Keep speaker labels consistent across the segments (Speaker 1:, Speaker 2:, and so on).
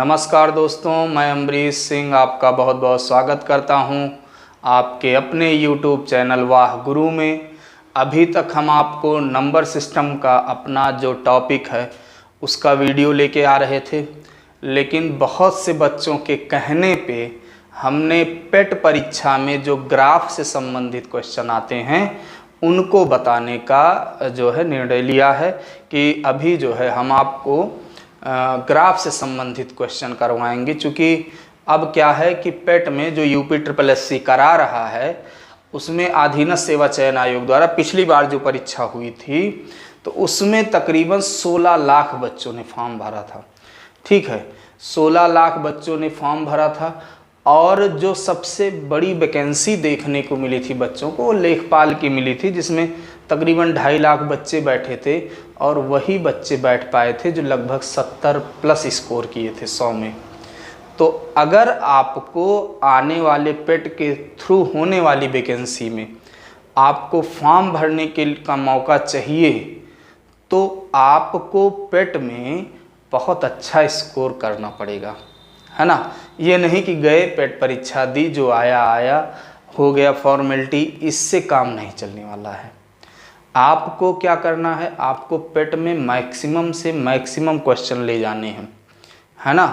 Speaker 1: नमस्कार दोस्तों, मैं अमरीश सिंह आपका बहुत बहुत स्वागत करता हूं आपके अपने YouTube चैनल वाह गुरु में। अभी तक हम आपको नंबर सिस्टम का अपना जो टॉपिक है उसका वीडियो लेके आ रहे थे, लेकिन बहुत से बच्चों के कहने पे हमने पेट परीक्षा में जो ग्राफ से संबंधित क्वेश्चन आते हैं उनको बताने का जो है निर्णय लिया है कि अभी जो है हम आपको ग्राफ से संबंधित क्वेश्चन करवाएंगे। चूँकि अब क्या है कि पेट में जो UPSSC करा रहा है उसमें अधीनस्थ सेवा चयन आयोग द्वारा पिछली बार जो परीक्षा हुई थी तो उसमें तकरीबन 16 लाख बच्चों ने फॉर्म भरा था। ठीक है, 16 लाख बच्चों ने फॉर्म भरा था और जो सबसे बड़ी वैकेंसी देखने को मिली थी बच्चों को वो लेखपाल की मिली थी, जिसमें तकरीबन 2.5 लाख बच्चे बैठे थे और वही बच्चे बैठ पाए थे जो लगभग 70+ स्कोर किए थे 100 में। तो अगर आपको आने वाले पेट के थ्रू होने वाली वैकेंसी में आपको फॉर्म भरने का मौका चाहिए तो आपको पेट में बहुत अच्छा स्कोर करना पड़ेगा, है ना। ये नहीं कि गए पेट परीक्षा दी, जो आया आया, हो गया फॉर्मेलिटी, इससे काम नहीं चलने वाला है। आपको क्या करना है, आपको पेट में मैक्सिमम से मैक्सिमम क्वेश्चन ले जाने हैं, है ना,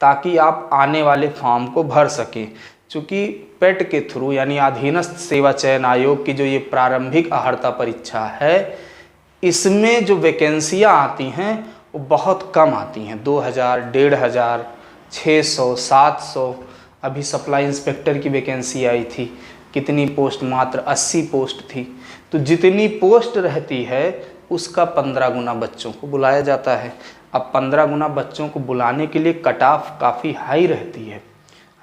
Speaker 1: ताकि आप आने वाले फॉर्म को भर सकें। चूँकि पेट के थ्रू यानी अधीनस्थ सेवा चयन आयोग की जो ये प्रारंभिक अर्हता परीक्षा है, इसमें जो वैकेंसियाँ आती हैं वो बहुत कम आती हैं। 2000, 1500, 600, 700। अभी सप्लाई इंस्पेक्टर की वैकेंसी आई थी, कितनी पोस्ट, मात्र 80 पोस्ट थी। तो जितनी पोस्ट रहती है उसका 15 गुना बच्चों को बुलाया जाता है। अब 15 गुना बच्चों को बुलाने के लिए कट ऑफ काफ़ी हाई रहती है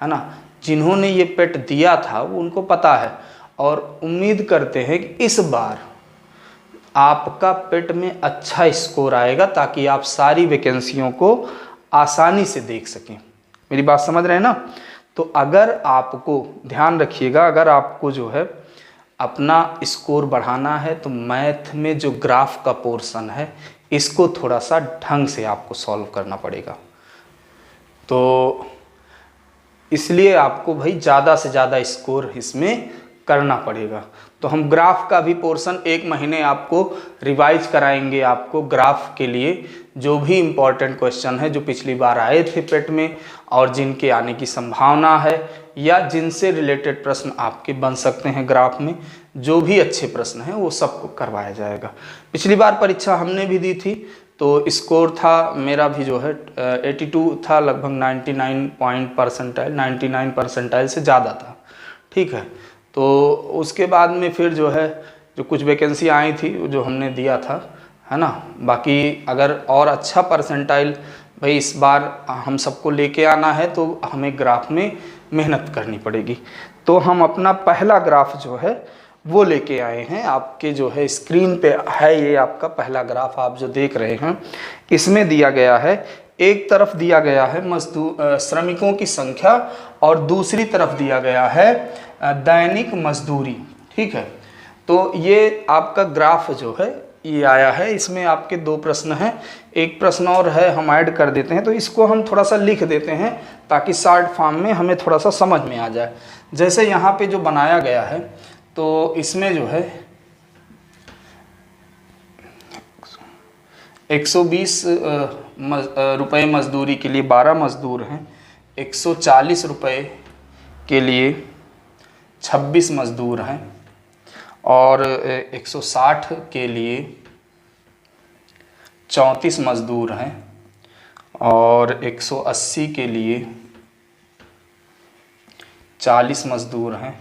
Speaker 1: ना। जिन्होंने ये पेट दिया था वो उनको पता है और उम्मीद करते हैं कि इस बार आपका पेट में अच्छा स्कोर आएगा ताकि आप सारी वैकेंसियों को आसानी से देख सकें। मेरी बात समझ रहे हैं ना। तो अगर आपको ध्यान रखिएगा, अगर आपको जो है अपना स्कोर बढ़ाना है तो मैथ में जो ग्राफ का पोर्शन है इसको थोड़ा सा ढंग से आपको सॉल्व करना पड़ेगा। तो इसलिए आपको भाई ज़्यादा से ज़्यादा स्कोर इसमें करना पड़ेगा। तो हम ग्राफ का भी पोर्शन 1 महीने आपको रिवाइज कराएंगे। आपको ग्राफ के लिए जो भी इम्पोर्टेंट क्वेश्चन है जो पिछली बार आए थे पेट में और जिनके आने की संभावना है या जिनसे रिलेटेड प्रश्न आपके बन सकते हैं ग्राफ में, जो भी अच्छे प्रश्न हैं वो सबको करवाया जाएगा। पिछली बार परीक्षा हमने भी दी थी तो स्कोर था मेरा भी जो है 82 था, लगभग 99 परसेंटाइल से ज़्यादा था। ठीक है, तो उसके बाद में फिर जो है जो कुछ वैकेंसी आई थी जो हमने दिया था, है ना। बाकी अगर और अच्छा परसेंटाइल भाई इस बार हम सबको लेके आना है तो हमें ग्राफ में मेहनत करनी पड़ेगी। तो हम अपना पहला ग्राफ जो है वो लेके आए हैं। आपके जो है स्क्रीन पे है ये आपका पहला ग्राफ, आप जो देख रहे हैं इसमें दिया गया है, एक तरफ दिया गया है श्रमिकों की संख्या और दूसरी तरफ दिया गया है दैनिक मजदूरी। ठीक है, तो ये आपका ग्राफ जो है ये आया है। इसमें आपके 2 प्रश्न हैं, एक प्रश्न और है हम ऐड कर देते हैं, तो इसको हम थोड़ा सा लिख देते हैं ताकि शॉर्ट फॉर्म में हमें थोड़ा सा समझ में आ जाए। जैसे यहाँ पे जो बनाया गया है तो इसमें जो है 120 रुपये मजदूरी के लिए 12 मजदूर हैं, 140 रुपये के लिए 26 मजदूर हैं और 160 के लिए 34 मजदूर हैं और 180 के लिए 40 मजदूर हैं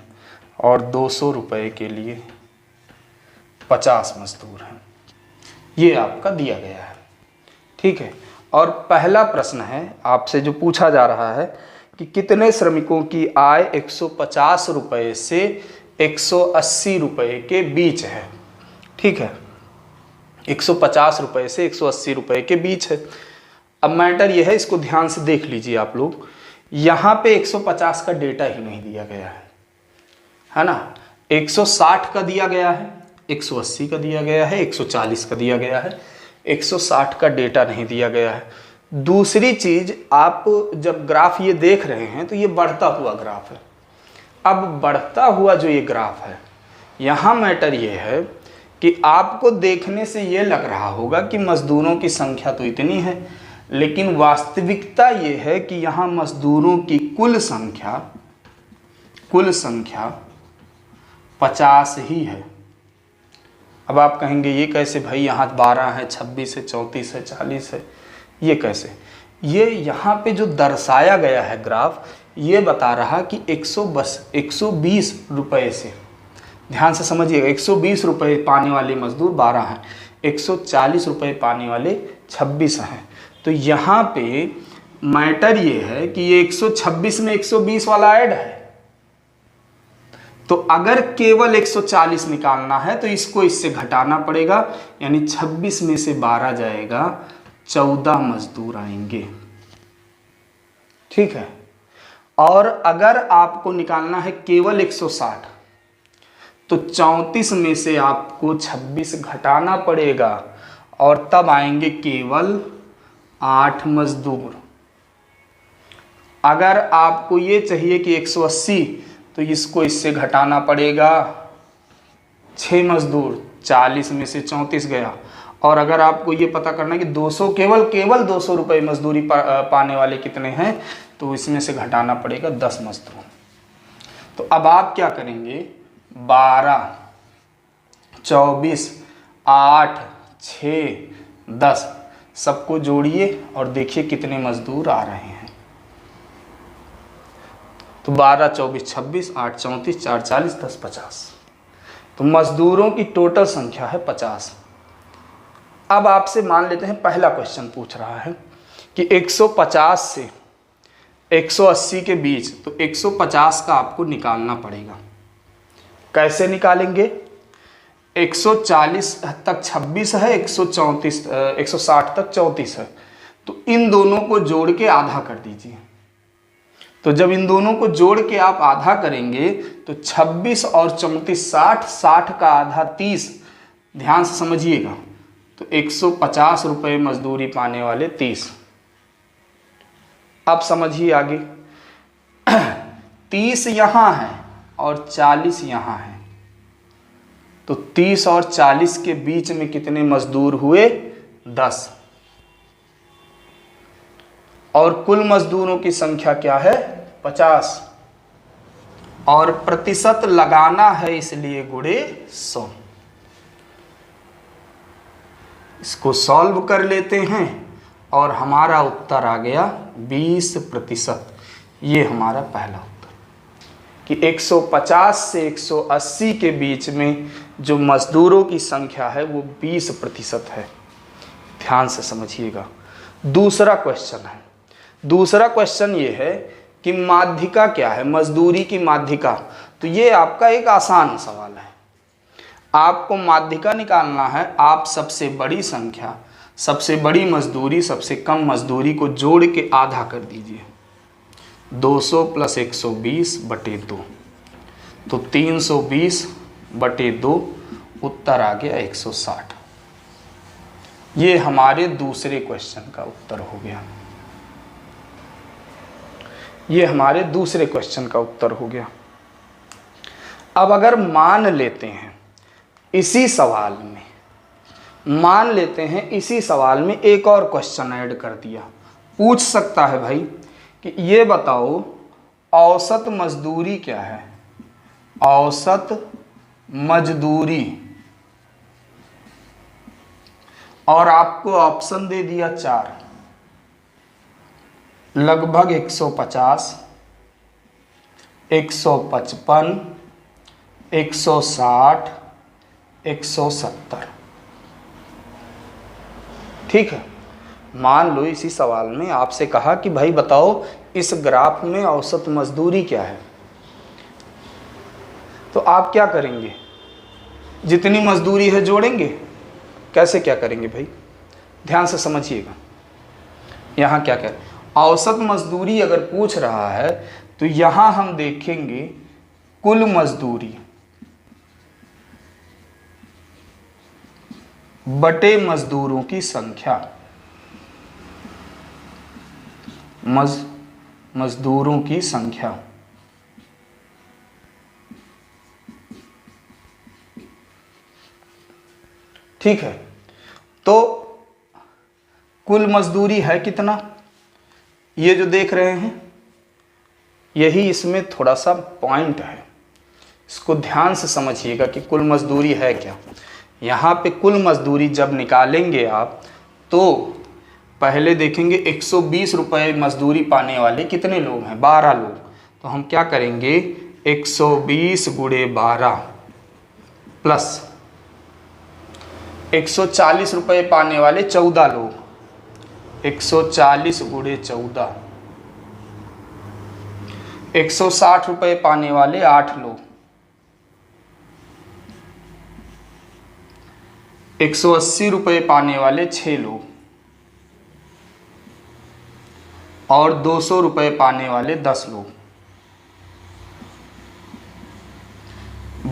Speaker 1: और 200 रुपये के लिए 50 मजदूर हैं। ये आपका दिया गया है। ठीक है, और पहला प्रश्न है आपसे जो पूछा जा रहा है कि कितने श्रमिकों की आय 150 रुपये से 180 रुपये के बीच है। ठीक है, 150 रुपये से 180 रुपये के बीच है। अब मैटर यह है, इसको ध्यान से देख लीजिए आप लोग, यहाँ पे 150 का डेटा ही नहीं दिया गया है ना। 160 का दिया गया है, 180 का दिया गया है, 140 का दिया गया है, 160 का डेटा नहीं दिया गया है। दूसरी चीज, आप जब ग्राफ ये देख रहे हैं तो ये बढ़ता हुआ ग्राफ है। अब बढ़ता हुआ जो ये ग्राफ है, यहाँ मैटर ये है कि आपको देखने से ये लग रहा होगा कि मजदूरों की संख्या तो इतनी है, लेकिन वास्तविकता ये है कि यहाँ मजदूरों की कुल संख्या 50 ही है। अब आप कहेंगे ये कैसे भाई, यहाँ 12 है, 26 है, 34 है, 40 है, ये कैसे? ये यहाँ पे जो दर्शाया गया है ग्राफ, ये बता रहा कि 120 रुपये से, ध्यान से समझिएगा, 120 रुपये पाने वाले मजदूर 12 हैं, 140 रुपये पाने वाले 26 हैं। तो यहाँ पे मैटर ये है कि ये 126 में 120 वाला ऐड है, तो अगर केवल 140 निकालना है तो इसको इससे घटाना पड़ेगा, यानी 26 में से 12 जाएगा, 14 मजदूर आएंगे। ठीक है। और अगर आपको निकालना है केवल 160, तो 34 में से आपको 26 घटाना पड़ेगा और तब आएंगे केवल 8 मजदूर। अगर आपको ये चाहिए कि 180, तो इसको इससे घटाना पड़ेगा 6 मजदूर, 40 में से 34 गया। और अगर आपको ये पता करना है कि 200 केवल 200 रुपये मजदूरी पाने वाले कितने हैं, तो इसमें से घटाना पड़ेगा 10 मजदूर। तो अब आप क्या करेंगे, 12, 24, 8, 6, 10 सबको जोड़िए और देखिए कितने मजदूर आ रहे हैं। तो 12, 24, 26, 8, 34, 4, 40, 10, 50। तो मजदूरों की टोटल संख्या है 50। अब आपसे मान लेते हैं पहला क्वेश्चन पूछ रहा है कि 150 से 180 के बीच, तो 150 का आपको निकालना पड़ेगा। कैसे निकालेंगे? 140 तक 26 है, 160 तक 34 है, तो इन दोनों को जोड़ के आधा कर दीजिए। तो जब इन दोनों को जोड़ के आप आधा करेंगे तो 26 और 34 60, 60 का आधा 30, ध्यान से समझिएगा। तो 150 रुपये मजदूरी पाने वाले 30। अब समझिए आगे, 30 यहाँ है और 40 यहाँ है, तो 30 और 40 के बीच में कितने मजदूर हुए? 10। और कुल मजदूरों की संख्या क्या है? 50। और प्रतिशत लगाना है, इसलिए गुणे 100। इसको सॉल्व कर लेते हैं और हमारा उत्तर आ गया 20%। ये हमारा पहला उत्तर कि 150 से 180 के बीच में जो मजदूरों की संख्या है वो 20% है। ध्यान से समझिएगा। दूसरा क्वेश्चन है, दूसरा क्वेश्चन ये है कि माध्यिका क्या है, मजदूरी की माध्यिका। तो ये आपका एक आसान सवाल है। आपको माध्यिका निकालना है। आप सबसे बड़ी संख्या, सबसे बड़ी मजदूरी, सबसे कम मजदूरी को जोड़ के आधा कर दीजिए। 200 + 120 बटे 2, तो 320 बटे 2, उत्तर आ गया 160। ये हमारे दूसरे क्वेश्चन का उत्तर हो गया। ये हमारे दूसरे क्वेश्चन का उत्तर हो गया। अब अगर मान लेते हैं इसी सवाल में, मान लेते हैं इसी सवाल में एक और क्वेश्चन ऐड कर दिया, पूछ सकता है भाई कि ये बताओ औसत मजदूरी क्या है, औसत मजदूरी, और आपको ऑप्शन दे दिया 4, लगभग 150, 155, 160, 170। ठीक है। मान लो इसी सवाल में आपसे कहा कि भाई बताओ इस ग्राफ में औसत मजदूरी क्या है, तो आप क्या करेंगे? जितनी मजदूरी है जोड़ेंगे। कैसे क्या करेंगे भाई? ध्यान से समझिएगा। यहाँ क्या करें, औसत मजदूरी अगर पूछ रहा है तो यहाँ हम देखेंगे कुल मजदूरी बटे मजदूरों की संख्या। मजदूरों की संख्या। ठीक है, तो कुल मजदूरी है कितना, ये जो देख रहे हैं, यही इसमें थोड़ा सा पॉइंट है, इसको ध्यान से समझिएगा कि कुल मजदूरी है क्या। यहाँ पे कुल मजदूरी जब निकालेंगे आप तो पहले देखेंगे 120 रुपये मजदूरी पाने वाले कितने लोग हैं, 12 लोग। तो हम क्या करेंगे, 120 गुणे 12 प्लस 140 रुपये पाने वाले 14 लोग, 140 गुणे 14, 160 रुपये पाने वाले 8 लोग, 180 रुपये पाने वाले 6 लोग और 200 रुपये पाने वाले 10 लोग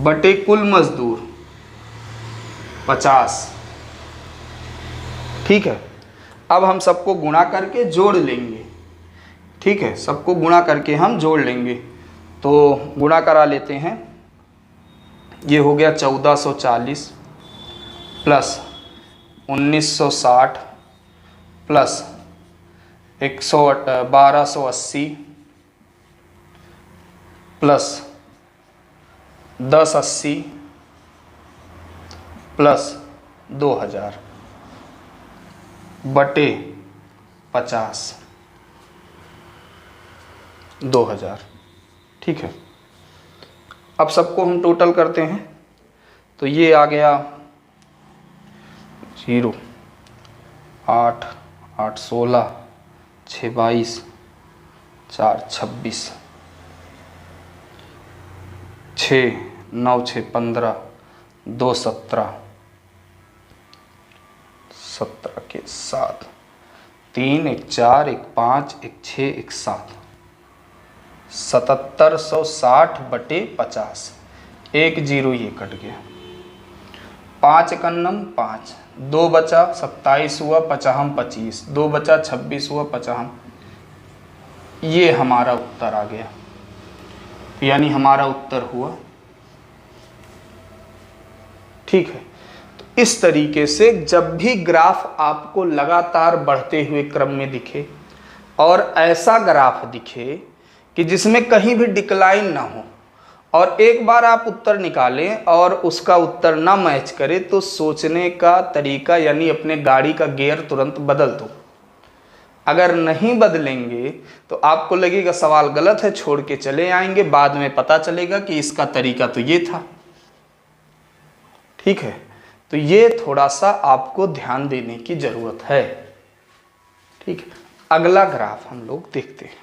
Speaker 1: बटे कुल मजदूर 50। ठीक है, अब हम सबको गुणा करके जोड़ लेंगे। ठीक है, सबको गुणा करके हम जोड़ लेंगे, तो गुणा करा लेते हैं। ये हो गया 1440 प्लस 1960 प्लस 1280 प्लस 1080 प्लस 2000 बटे 50, 2000। ठीक है, अब सबको हम टोटल करते हैं, तो ये आ गया 0, 8, 8 16, 6 22, 4 26, 6 9 6 15, 2 17, 17 के 7, 3 1 4 1 5 1 6 1 7, 7760 बटे 50, 1 0 ये कट गया, 5 कन्नम 5, 2 बचा 27 हुआ, 50 25, 2 बचा 26 हुआ, 50, ये हमारा उत्तर आ गया। यानी हमारा उत्तर हुआ। ठीक है, तो इस तरीके से जब भी ग्राफ आपको लगातार बढ़ते हुए क्रम में दिखे और ऐसा ग्राफ दिखे कि जिसमें कहीं भी डिक्लाइन ना हो और एक बार आप उत्तर निकालें और उसका उत्तर ना मैच करे, तो सोचने का तरीका यानी अपने गाड़ी का गियर तुरंत बदल दो। अगर नहीं बदलेंगे तो आपको लगेगा सवाल गलत है, छोड़ के चले आएंगे, बाद में पता चलेगा कि इसका तरीका तो ये था। ठीक है, तो ये थोड़ा सा आपको ध्यान देने की जरूरत है। ठीक है, अगला ग्राफ हम लोग देखते हैं।